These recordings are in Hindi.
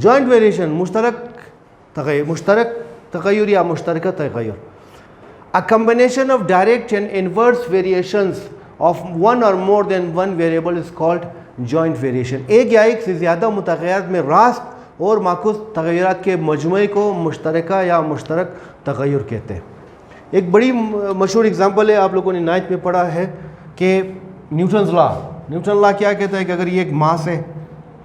जॉइंट वेरिएशन मुश्तरक तगय्युर या मुश्तरका तगय्युर, a combination of direct and inverse variations of one और more than one variable is called joint variation. एक या एक से ज़्यादा मुतग़य्यरात में रास्त और माकूस तग़य्युरात के मजमूए को मुश्तरका या मुश्तरक तग़य्युर कहते हैं। एक बड़ी मशहूर एग्जांपल है, आप लोगों ने 9th में पढ़ा है कि न्यूटन्स लॉ। न्यूटन लॉ क्या कहता है कि अगर ये एक मास है,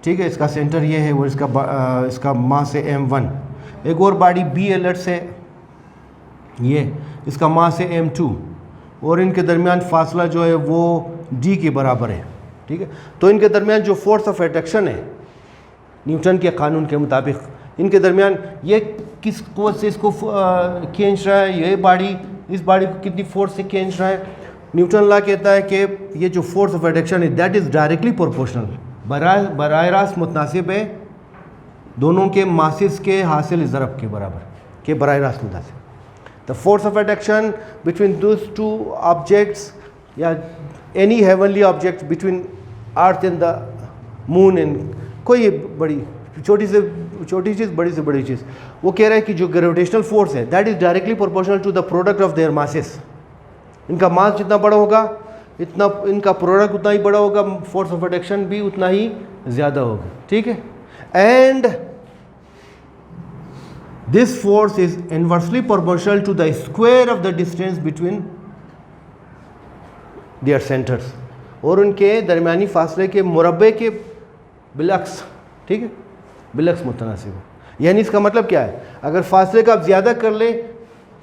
ठीक है, इसका सेंटर ये है और इसका मास है m1, एक और बॉडी b अलर्ट से ये, इसका मास है m2 और इनके दरमियान फासला जो है वो d के बराबर है, ठीक है। तो इनके दरमियान जो फोर्स ऑफ अट्रैक्शन है न्यूटन के कानून के मुताबिक, इनके दरमियान ये किस कोर्स से इसको खींच रहा है, ये बॉडी इस बॉडी को कितनी फोर्स से खींच रहा है। न्यूटन लॉ कहता है कि ये जो फोर्स ऑफ अट्रैक्शन है दैट इज़ डायरेक्टली प्रोपोर्शनल, बराह रास्त मुतनासिब है दोनों के मासेस के हासिल ज़रब के बराबर के बराह रास्त मुतनासिब। The force of attraction between those two objects या any heavenly object between earth and the moon एंड कोई बड़ी छोटी चीज़ बड़ी से बड़ी चीज़, वो कह रहा है कि जो ग्रेविटेशनल फोर्स है that is directly proportional to the product of their masses. इनका मास जितना बड़ा होगा इतना इनका प्रोडक्ट उतना ही बड़ा होगा, फोर्स ऑफ अट्रैक्शन भी उतना ही ज़्यादा होगा, ठीक है। And this force is inversely proportional to the square of the distance between their centres, और उनके दरमियानी फासले के मुरब्बे के बिलक्स, ठीक है, बिलक्स मुतनासिब है। यानी इसका मतलब क्या है, अगर फासले का आप ज़्यादा कर ले,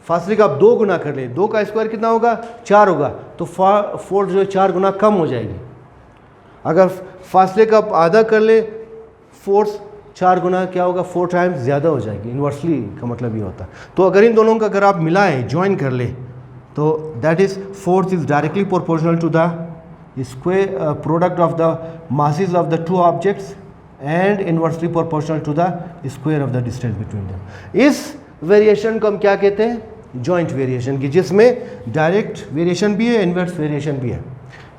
फासले का आप 2 गुना कर ले, 2 का स्क्वायर कितना होगा 4 होगा, तो फोर्स जो है 4 गुना कम हो जाएगी। अगर फासले का आप आधा कर ले, फोर्स 4 गुना क्या होगा 4 टाइम्स ज़्यादा हो जाएगी। इन्वर्सली का मतलब ये होता है। तो अगर इन दोनों का अगर आप मिलाएं, ज्वाइन कर ले, तो that is force is directly proportional to the square product of the masses of the 2 objects and inversely proportional to the square of the distance between them. इस वेरिएशन को हम क्या कहते हैं, जॉइंट वेरिएशन की, जिसमें डायरेक्ट वेरिएशन भी है, इन्वर्स वेरिएशन भी है।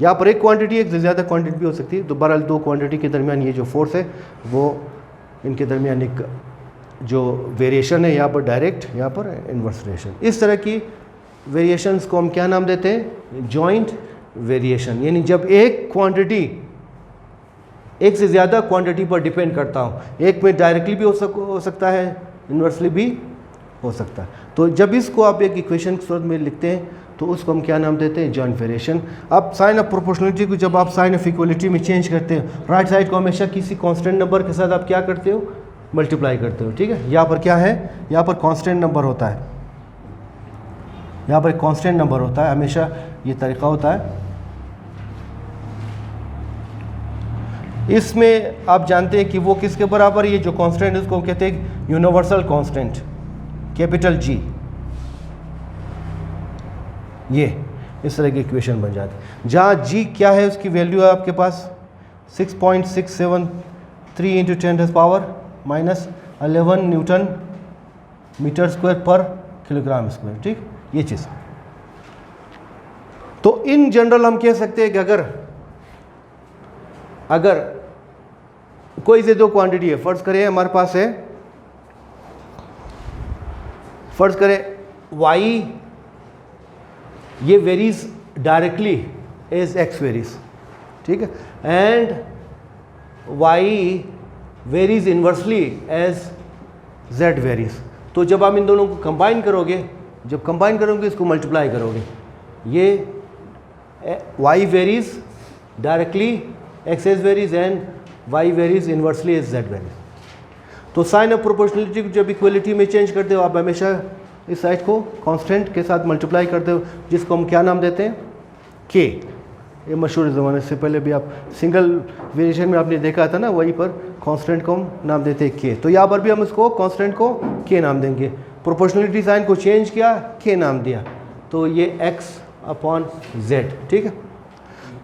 यहाँ पर एक क्वांटिटी, एक से ज़्यादा क्वांटिटी भी हो सकती है। तो बहरहाल 2 क्वांटिटी के दरमियान ये जो फोर्स है वो इनके दरमियान एक जो वेरिएशन है, यहाँ पर डायरेक्ट, यहाँ पर इन्वर्स वेरिएशन। इस तरह की वेरिएशंस को हम क्या नाम देते हैं, जॉइंट वेरिएशन। यानी जब एक क्वांटिटी एक से ज़्यादा क्वांटिटी पर डिपेंड करता हूँ, एक में डायरेक्टली भी हो सकता है, इन्वर्सली भी हो सकता है। तो जब इसको आप एक इक्वेशन के सूरत में लिखते हैं तो उसको हम क्या नाम देते हैं, जॉइंट वेरिएशन। अब साइन ऑफ प्रोपोर्शनलिटी को जब आप साइन ऑफ इक्वलिटी में चेंज करते हैं, राइट साइड को हमेशा किसी कांस्टेंट नंबर के साथ आप क्या करते हो, मल्टीप्लाई करते हो, ठीक है। यहाँ पर क्या है, यहाँ पर कांस्टेंट नंबर होता है, यहाँ पर एक कांस्टेंट नंबर होता है, हमेशा ये तरीका होता है। इसमें आप जानते हैं कि वो किसके बराबर, ये जो कांस्टेंट है उसको कहते हैं यूनिवर्सल कांस्टेंट, कैपिटल जी। ये इस तरह की इक्वेशन बन जाती है, जहाँ जी क्या है, उसकी वैल्यू है आपके पास 6.673 × 10⁻⁻11 न्यूटन मीटर स्क्वायर पर किलोग्राम स्क्वायर, ठीक, ये चीज़। तो इन जनरल हम कह सकते हैं कि अगर कोई से 2 क्वांटिटी है, फ़र्ज़ करें हमारे पास है, फ़र्ज़ करें y, ये varies directly as x varies, ठीक है, and y varies inversely as z varies. तो जब आप इन दोनों को कंबाइन करोगे, जब कंबाइन करोगे इसको मल्टीप्लाई करोगे, ये y varies directly x as varies and y varies inversely as z varies. तो साइन ऑफ प्रोपोर्शनलिटी को जब इक्वलिटी में चेंज करते हो, आप हमेशा इस साइड को कांस्टेंट के साथ मल्टीप्लाई करते हो, जिसको हम क्या नाम देते हैं, k। ये मशहूर ज़माने से पहले भी आप सिंगल वेरिएशन में आपने देखा था ना, वहीं पर कांस्टेंट को हम नाम देते हैं k। तो यहाँ पर भी हम इसको कांस्टेंट को k नाम देंगे। प्रोपोर्शनलिटी साइन को चेंज किया, k नाम दिया, तो ये x/z, ठीक है।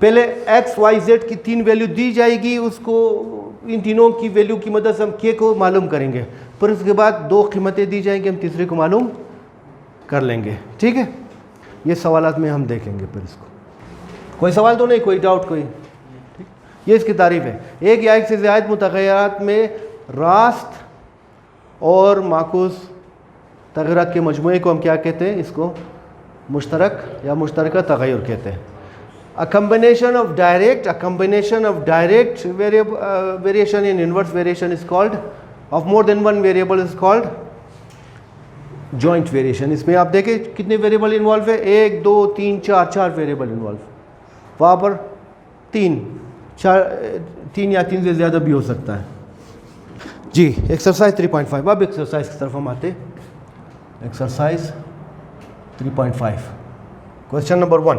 पहले x, y, z की 3 वैल्यू दी जाएगी, उसको इन तीनों की वैल्यू की मदद से हम k को मालूम करेंगे, फिर उसके बाद 2 कीमतें दी जाएंगी, हम तीसरे को मालूम कर लेंगे, ठीक है। ये सवालात में हम देखेंगे फिर इसको। कोई सवाल तो नहीं, कोई डाउट, कोई, ठीक। ये इसकी तारीफ है। एक या एक से ज़्यादा मुतग़य्यरात में रास्त और माकूस तगयरात के मजमूए को हम क्या कहते हैं? इसको मुश्तरक या मुश्तरका तगय्युर कहते हैं। A combination of direct variation in inverse variation is called, of more than one variable is called joint variation। इसमें आप देखें कितने वेरिएबल इन्वॉल्व है? 1 2 3 4 वेरिएबल इन्वॉल्व। वहाँ पर 3 या 3 से ज़्यादा भी हो सकता है जी। एक्सरसाइज 3.5। अब एक्सरसाइज की तरफ हम आते। Exercise 3.5 question number 1।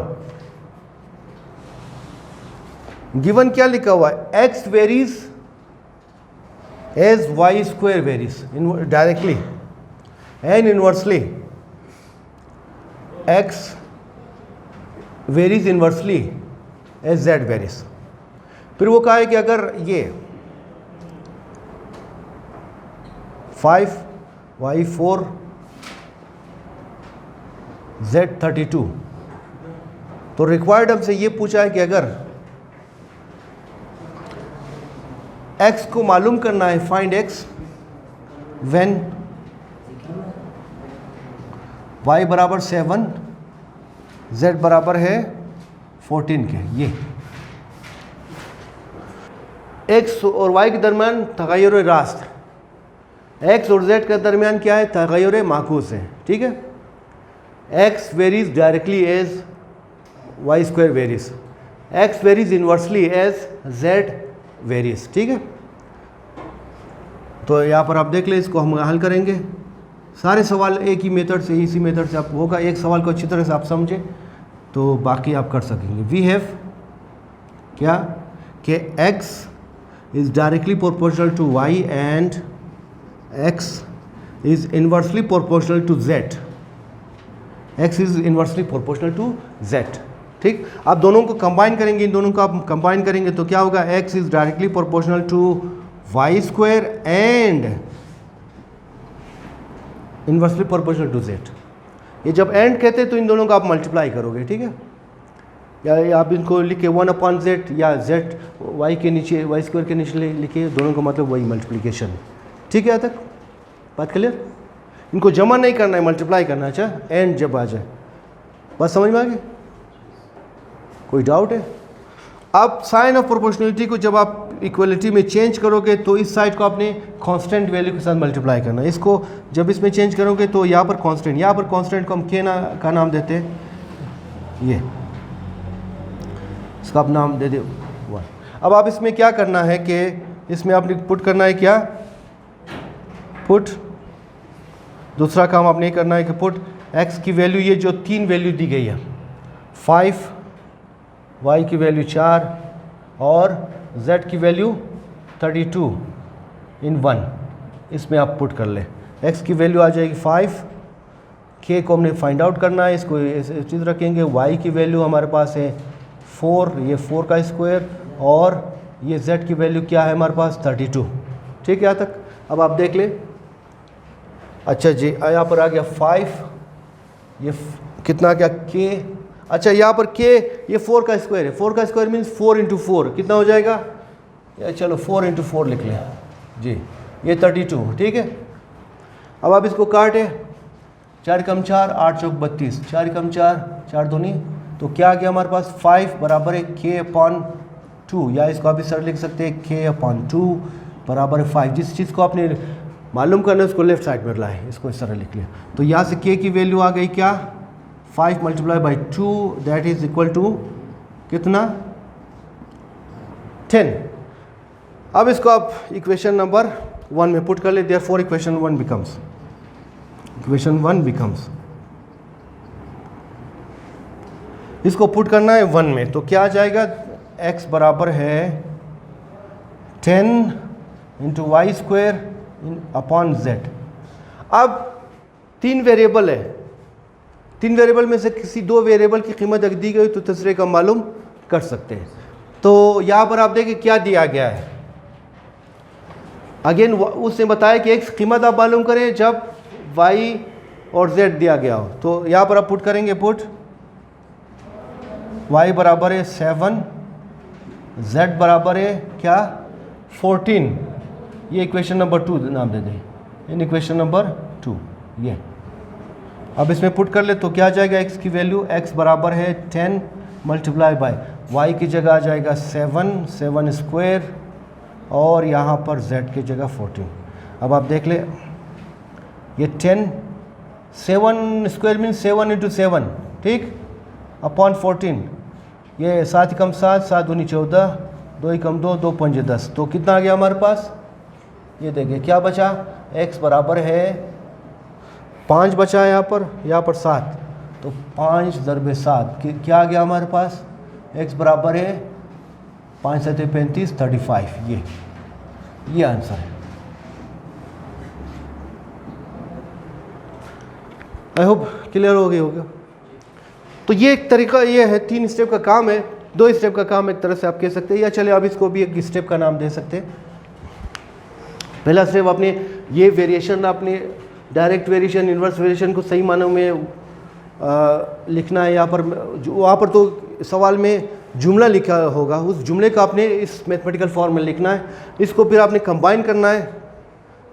गिवन क्या लिखा हुआ है? x varies as y square varies directly and inversely x varies inversely as z varies. फिर वो कहा है कि अगर ये 5 y 4 z 32, तो रिक्वायर्ड हमसे ये पूछा है कि अगर x को मालूम करना है, फाइंड x व्हेन y बराबर 7 z बराबर है 14 के। ये x और y के दरमियान तगय्युर रास्त, x और z के दरमियान क्या है? तगय्युर माकूस है। ठीक है, x varies directly as y square varies, x varies inversely as z varies. ठीक है, तो यहाँ पर आप देख ले, इसको हम हल करेंगे। सारे सवाल एक ही मेथड से, इसी मेथड से आप होगा। एक सवाल को अच्छी तरह से आप समझे तो बाकी आप कर सकेंगे। वी हैव क्या कि x is directly proportional to y and x is inversely proportional to z। x is inversely proportional to z। ठीक, आप दोनों को कंबाइन करेंगे, इन दोनों को आप कंबाइन करेंगे तो क्या होगा? x is directly proportional to y square and inversely proportional to z। ये जब एंड कहते हैं तो इन दोनों का आप मल्टीप्लाई करोगे। ठीक है, या आप इनको लिखे 1/z या z y के नीचे, y स्क्वायर के नीचे लिखे, दोनों का मतलब वही मल्टीप्लिकेशन। ठीक है, यहाँ तक बात क्लियर? इनको जमा नहीं करना है, मल्टीप्लाई करना है। अच्छा, एंड जब आ जाए, बात समझ में आ गई? कोई डाउट है? अब साइन ऑफ प्रोपोर्शनलिटी को जब आप इक्वलिटी में चेंज करोगे तो इस साइड को आपने कांस्टेंट वैल्यू के साथ मल्टीप्लाई करना है। इसको जब इसमें चेंज करोगे तो यहाँ पर कांस्टेंट, यहाँ पर कांस्टेंट को हम का नाम देते हैं, ये इसका आप नाम दे दे 1। अब आप इसमें क्या करना है कि इसमें आपने पुट करना है, क्या पुट, दूसरा काम आपने करना है कि पुट x की वैल्यू, ये जो 3 वैल्यू दी गई है, 5, y की वैल्यू 4 और z की वैल्यू 32 इन 1, इसमें आप पुट कर ले। x की वैल्यू आ जाएगी 5, k को हमने फाइंड आउट करना है, इसको इस चीज़ रखेंगे। y की वैल्यू हमारे पास है 4, ये 4 का स्क्वायर, और ये z की वैल्यू क्या है हमारे पास? 32। ठीक है, यहाँ तक अब आप देख ले। अच्छा जी, यहाँ पर आ गया 5, ये कितना आ गया k। अच्छा, यहाँ पर k ये 4 का स्क्वायर है, 4 का स्क्वायर मीन्स 4 × 4 कितना हो जाएगा? या चलो 4 × 4 लिख लें जी, ये 32। ठीक है, अब आप इसको काटे, 4 कम 4 8 चौक 32, 4 कम 4 4 दूनी, तो क्या आ गया हमारे पास? 5 बराबर है k/2, या इसको आप इस तरह लिख सकते हैं k/2 बराबर है 5। जिस चीज़ को आपने मालूम करना है उसको लेफ्ट साइड में लाए, इसको इस तरह लिख लिया। तो यहाँ से k की वैल्यू आ गई क्या? 5 × 2 दैट इज इक्वल टू कितना? 10। अब इसको आप इक्वेशन नंबर 1 में पुट कर ले। देयरफॉर इक्वेशन 1 बिकम्स, इसको पुट करना है 1 में, तो क्या आ जाएगा? x बराबर है 10 × y स्क्वायर अपॉन z। अब 3 वेरिएबल है, 3 वेरिएबल में से किसी 2 वेरिएबल की कीमत अगर दी गई तो तीसरे का मालूम कर सकते हैं। तो यहाँ पर आप देखें क्या दिया गया है। अगेन उसने बताया कि x कीमत आप मालूम करें जब y और z दिया गया हो। तो यहाँ पर आप पुट करेंगे, पुट y बराबर है 7, z बराबर है क्या? 14। ये इक्वेशन नंबर 2 नाम दे दें। इन इक्वेशन नंबर 2 ये। अब इसमें पुट कर ले तो क्या आ जाएगा, x की वैल्यू x बराबर है 10 मल्टीप्लाई बाय y की जगह आ जाएगा 7 स्क्वायर और यहाँ पर z की जगह 14। अब आप देख ले ये 10 7 स्क्वायर मीन 7 इंटू 7 ठीक अपॉन 14, ये 7 कम 7 7 दूनी 14 2 कम 2 2 5 10, तो कितना आ गया हमारे पास, ये देखिए क्या बचा, x बराबर है 5 बचा है यहाँ पर 7, तो 5 × 7 क्या आ गया हमारे पास, x बराबर है 5 × 7 35 35, ये आंसर है। आई होप क्लियर हो गया। तो ये एक तरीका ये है, 3 स्टेप का काम है, 2 स्टेप का काम एक तरह से आप कह सकते हैं, या चले अब इसको भी एक स्टेप का नाम दे सकते हैं। पहला स्टेप आपने ये वेरिएशन, आपने डायरेक्ट वेरिएशन इन्वर्स वेरिएशन को सही मानों में लिखना है। वहाँ पर तो सवाल में जुमला लिखा होगा, उस जुमले को आपने इस मैथमेटिकल फॉर्म में लिखना है, इसको फिर आपने कंबाइन करना है,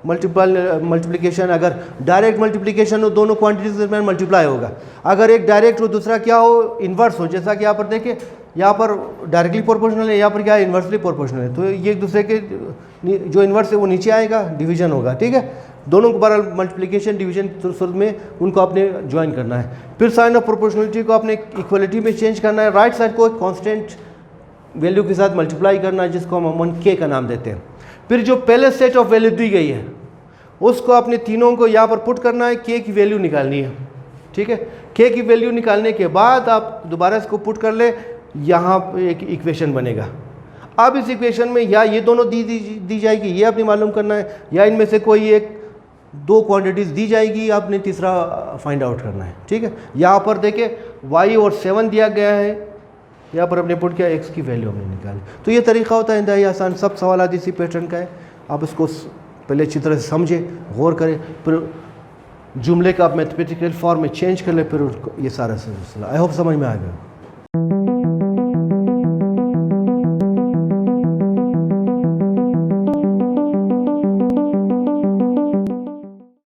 मल्टीप्लिकेशन। अगर डायरेक्ट मल्टीप्लिकेशन हो दोनों क्वांटिटीज के दरमियान मल्टीप्लाई होगा, अगर एक डायरेक्ट हो दूसरा क्या हो, इन्वर्स हो, जैसा कि यहाँ पर देखिए यहाँ पर डायरेक्टली प्रोपोर्शनल है, यहाँ पर क्या है, इन्वर्सली प्रोपोर्शनल है, तो ये एक दूसरे के जो इन्वर्स है वो नीचे आएगा, डिवीजन होगा, ठीक है। दोनों को बहरहाल मल्टीप्लिकेशन डिवीजन सूरत में उनको आपने ज्वाइन करना है। फिर साइन ऑफ प्रोपोर्शनलिटी को आपने इक्वलिटी में चेंज करना है, राइट साइड को एक कॉन्स्टेंट वैल्यू के साथ मल्टीप्लाई करना है, जिसको हम अमूमन के का नाम देते हैं। फिर जो पहले सेट ऑफ वैल्यू दी गई है उसको आपने तीनों को यहाँ पर पुट करना है, के की वैल्यू निकालनी है, ठीक है। के की वैल्यू निकालने के बाद आप दोबारा इसको पुट कर ले, यहाँ एक इक्वेशन बनेगा। अब इस इक्वेशन में या ये दोनों दी जाएगी, ये आपने मालूम करना है, या इनमें से कोई एक 2 क्वांटिटीज़ दी जाएगी, आपने तीसरा फाइंड आउट करना है, ठीक है। यहाँ पर देखिए y और 7 दिया गया है, यहाँ पर अपने पुट किया, x की वैल्यू हमने निकाली। तो ये तरीका होता है इंतहाई आसान, सब सवाल इसी पैटर्न का है। आप इसको पहले अच्छी तरह से समझे, गौर करें, फिर जुमले का आप मैथमेटिकल फॉर्म में चेंज कर ले, फिर ये सारा सिलसिला। आई होप समझ में आ गया।